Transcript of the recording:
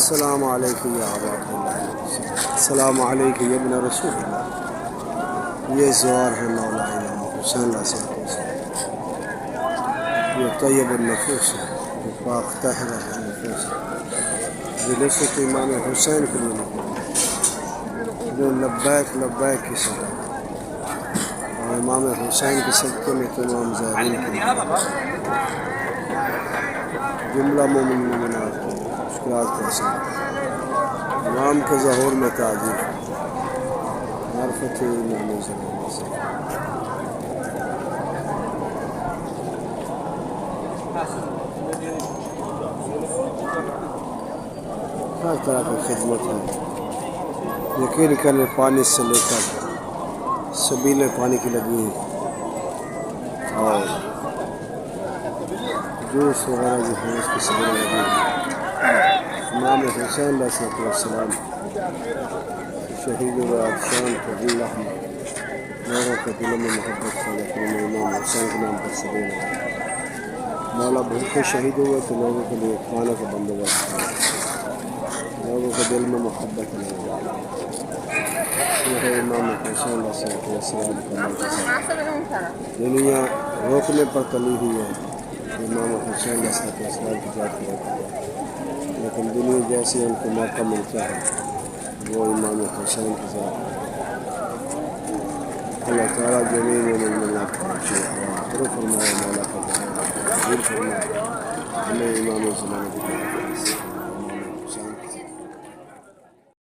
अस्सलाम वालेकुम या अस्सलाम वालेकुम या इब्न रसूलुल्लाह। ये ज़वार है मौला इमाम हुसैन अलैहिस्सलाम। ये तय्यब नफूस है, ये पाक तहरा है नफूस है, ये नस्रत इमाम हुसैन के लिए निकला, जो लब्बैक लब्बैक की सदा और इमाम हुसैन के सदक़े में तमाम ज़ाहिरीन के लिए जुमला मोमिन मोमिनात को मुश्किलात का असर इमाम के ज़हूर में ताजीब मार्फत इमाम ज़माना से हर तरह की खिदमत है। यकीन करें पानी से लेकर सबीले पानी की लगी और जूस वगैरह जो है उसकी सबीले लगी है। इमाम हुसैन अलैहिस्सलाम शहीद शान फज़ीलत लोगों के दिलों में मोहब्बत था, लेकिन इमाम हुसैन के नाम पर सबील है। मौला भूखे शहीद हुए तो लोगों के लिए खाने का बंदोबस्त था, लोगों के दिल में मोहब्बत नहीं हुआ। यह इमाम हुसैन अलैहिस्सलाम का दुनिया रोकने पर तली हुई है। इमाम हुसैन अलैहिस्सलाम की जात है, लेकिन दुनिया जैसे उनको मौका मिलता है वो इमाम हुसैन की जात है। अल्लाह ताला जमीन में फरमाया मौला का हमें इमाम ज़माना की